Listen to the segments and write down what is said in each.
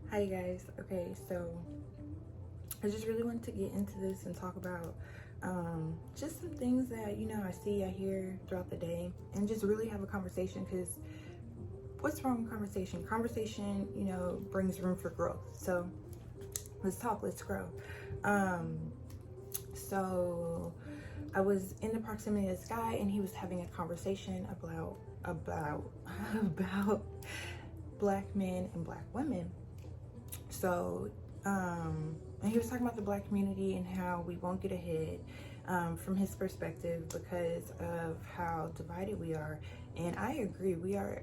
Hi guys. Okay, so I just really wanted to get into this and talk about just some things that I see, I hear throughout the day, and just really have a conversation. Because what's wrong with conversation? Conversation, brings room for growth. So let's talk, let's grow. So I was in the proximity of this guy, and he was having a conversation about about black men and black women. So and he was talking about the black community and how we won't get ahead from his perspective because of how divided we are. And I agree, we are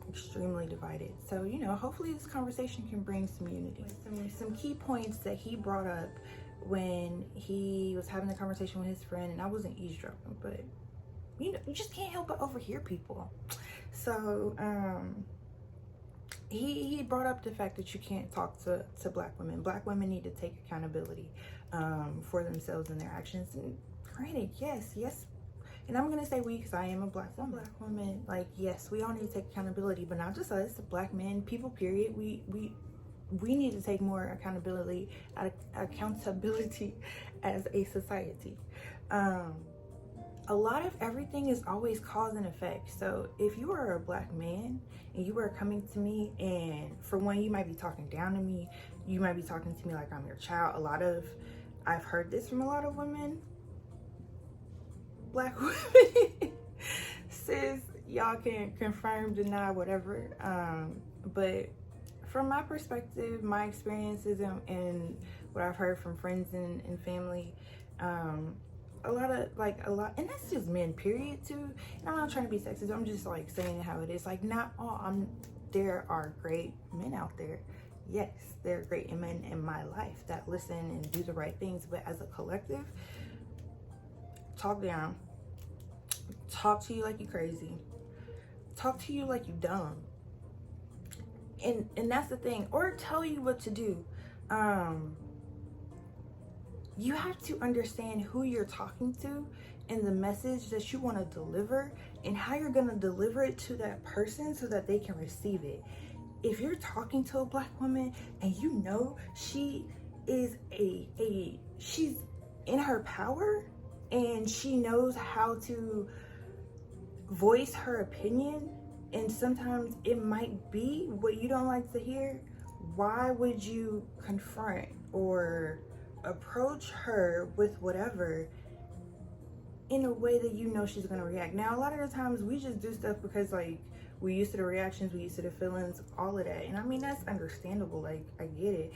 extremely divided. So hopefully this conversation can bring some unity. Some key points that he brought up when he was having the conversation with his friend, and I wasn't eavesdropping, but you just can't help but overhear people. So he brought up the fact that you can't talk to black women. Black women need to take accountability for themselves and their actions. And granted, yes, and I'm gonna say we, because I am a black woman. Like, yes, we all need to take accountability, but not just us, black men, people, period. We need to take more accountability as a society. A lot of everything is always cause and effect. So if you are a black man and you are coming to me, and for one, you might be talking down to me, you might be talking to me like I'm your child. I've heard this from a lot of women, black women. Sis, y'all can confirm, deny, whatever. But from my perspective, my experiences, and what I've heard from friends and family, a lot, and that's just men, period, too. And I'm not trying to be sexist, I'm just like saying how it is. Like, not all, there are great men out there. Yes, there are great men in my life that listen and do the right things, but as a collective, talk down, talk to you like you crazy, talk to you like you dumb, and that's the thing, or tell you what to do. You have to understand who you're talking to and the message that you want to deliver and how you're going to deliver it to that person so that they can receive it. If you're talking to a black woman and she is she's in her power and she knows how to voice her opinion, and sometimes it might be what you don't like to hear, why would you confront or approach her with whatever in a way that she's gonna react? Now, a lot of the times we just do stuff because like we're used to the reactions, we used to the feelings, all of that, and I mean, that's understandable. Like, I get it,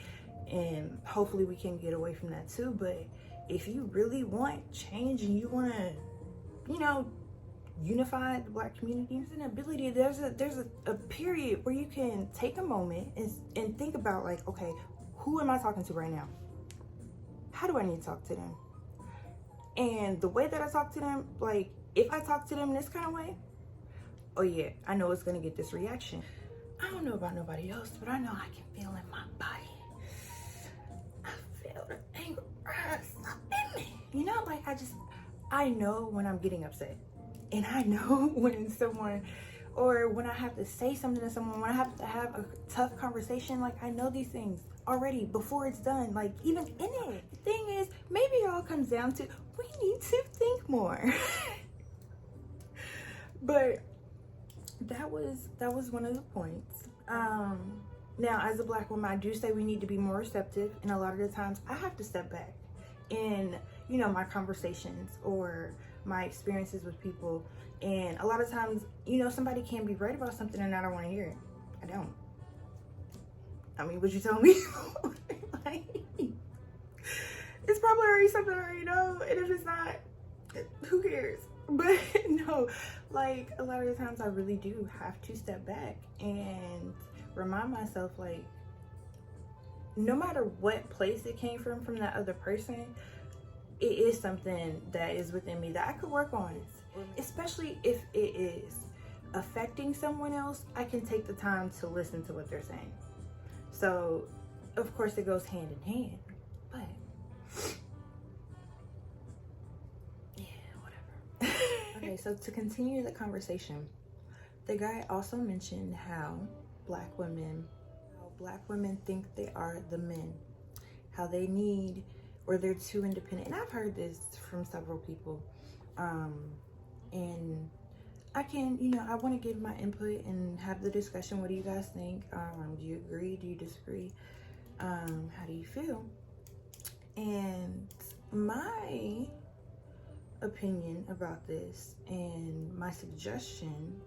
and hopefully we can get away from that too. But if you really want change and you want to unify the black community, there's an ability, there's a period where you can take a moment and think about, like, okay, who am I talking to right now? How do I need to talk to them? And the way that I talk to them, like, if I talk to them this kind of way, oh yeah, I know it's gonna get this reaction. I don't know about nobody else, but I know I can feel in my body. I feel the anger rise up in me. Like, I know when I'm getting upset. And I know when someone, or when I have to say something to someone, when I have to have a tough conversation, like, I know these things already before it's done, like, even in it. The thing is, maybe it all comes down to, we need to think more. But that was one of the points. Now, as a black woman, I do say we need to be more receptive, and a lot of the times I have to step back in my conversations or my experiences with people. And a lot of times, somebody can be right about something and I don't want to hear it. I don't. I mean, would you tell me? Like, it's probably already something I already know, and if it's not, who cares? But no, like, a lot of the times I really do have to step back and remind myself, like, no matter what place it came from that other person, it is something that is within me that I could work on. Especially if it is affecting someone else, I can take the time to listen to what they're saying. So, of course, it goes hand in hand. But yeah, whatever. Okay, so to continue the conversation, the guy also mentioned how black women Black women think they are the men, how they need, or they're too independent. And I've heard this from several people. And I can, I want to give my input and have the discussion. What do you guys think? Do you agree? Do you disagree? How do you feel? And my opinion about this and my suggestion,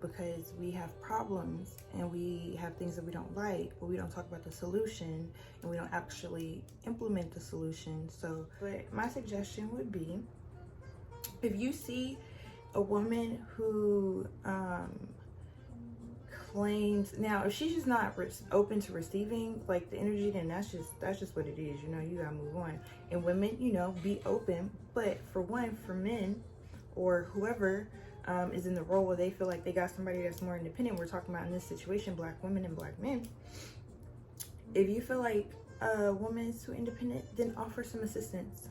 because we have problems and we have things that we don't like, but we don't talk about the solution and we don't actually implement the solution. So, but my suggestion would be, if you see a woman who claims, now if she's just not open to receiving like the energy, then that's just what it is. You gotta move on. And women, be open. But for men or whoever is in the role where they feel like they got somebody that's more independent, we're talking about in this situation Black women and Black men, if you feel like a woman is too independent, then offer some assistance.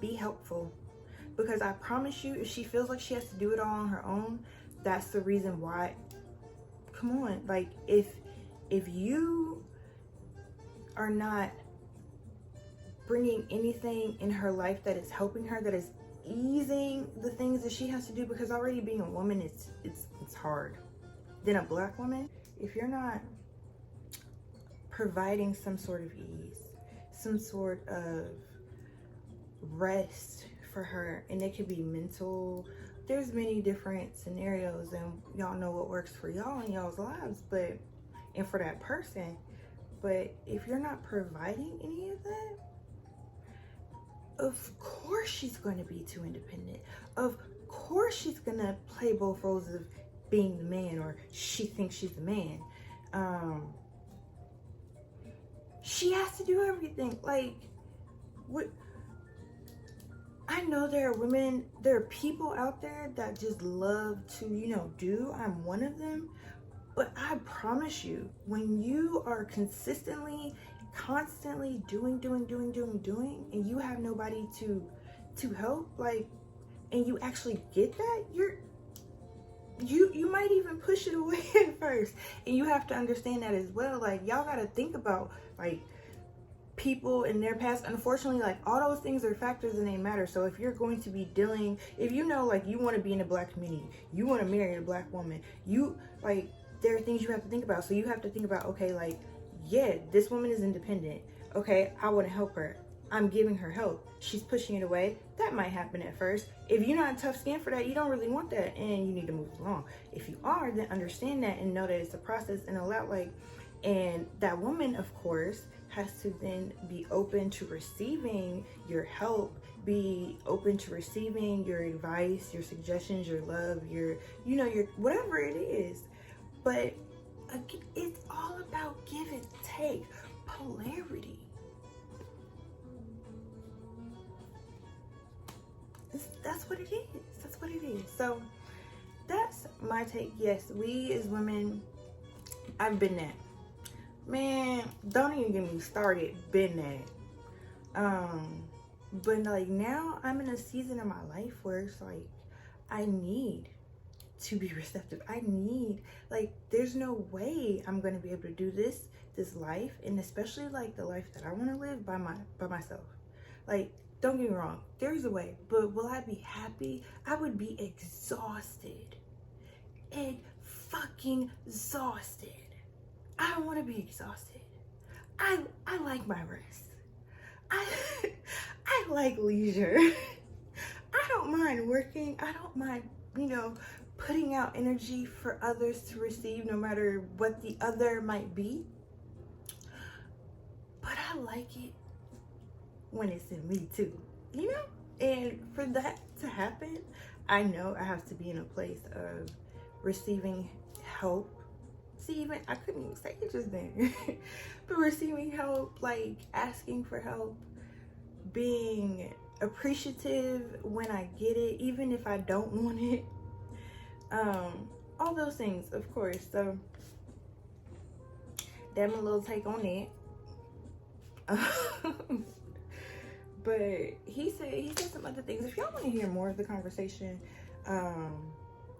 Be helpful. Because I promise you, if she feels like she has to do it all on her own, that's the reason why. Come on, like if you are not bringing anything in her life that is helping her, that is easing the things that she has to do, because already being a woman, it's hard. Then a Black woman, if you're not providing some sort of ease, some sort of rest for her, and it could be mental, there's many different scenarios, and y'all know what works for y'all in y'all's lives, and for that person. But if you're not providing any of that, of course she's going to be too independent. Of course she's going to play both roles of being the man, or she thinks she's the man. She has to do everything. Like, what? I know there are people out there that just love to, do. I'm one of them. But I promise you, when you are constantly, constantly doing, and you have nobody to help, like, and you actually get that, you might even push it away at first. And you have to understand that as well. Like, y'all got to think about, like, people in their past. Unfortunately, like, all those things are factors and they matter. So if you're going to be dealing, if you want to be in the Black community, you want to marry a Black woman, there are things you have to think about. So you have to think about, okay, like, yeah, this woman is independent. Okay, I want to help her. I'm giving her help. She's pushing it away. That might happen at first. If you're not tough skin for that, you don't really want that, and you need to move along. If you are, then understand that and know that it's a process, and and that woman, of course, has to then be open to receiving your help, be open to receiving your advice, your suggestions, your love, your whatever it is. But again, it's all about give and take, polarity. That's what it is. That's what it is. So that's my take. Yes, we as women, I've been that. Man, don't even get me started. Been that. But like now I'm in a season of my life where it's like I need to be receptive. I need, like, there's no way I'm gonna be able to do this life, and especially like the life that I want to live by myself. Like, don't get me wrong, there's a way, but will I be happy? I would be exhausted. Fucking exhausted. I don't want to be exhausted. I like my rest. I like leisure. I don't mind working. I don't mind, putting out energy for others to receive, no matter what the other might be. But I like it when it's in me too, And for that to happen, I know I have to be in a place of receiving help. See, even I couldn't even say it just then. But receiving help, like asking for help, being appreciative when I get it, even if I don't want it. All those things, of course. So that's my little take on it. But he said some other things. If y'all want to hear more of the conversation,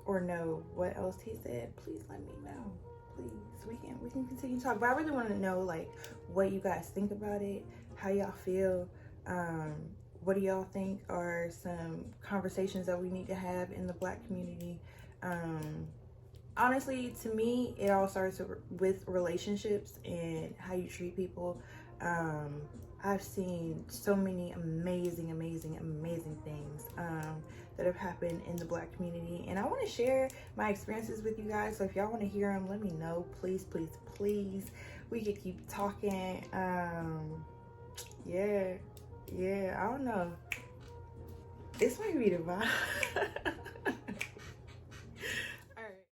or know what else he said, please let me know. please, we can continue to talk. But I really want to know like what you guys think about it, how y'all feel. What do y'all think are some conversations that we need to have in the Black community? Honestly, to me, it all starts with relationships and how you treat people. I've seen so many amazing things that have happened in the Black community, and I want to share my experiences with you guys. So if y'all want to hear them, let me know, please. We could keep talking. Yeah, I don't know. This might be the vibe.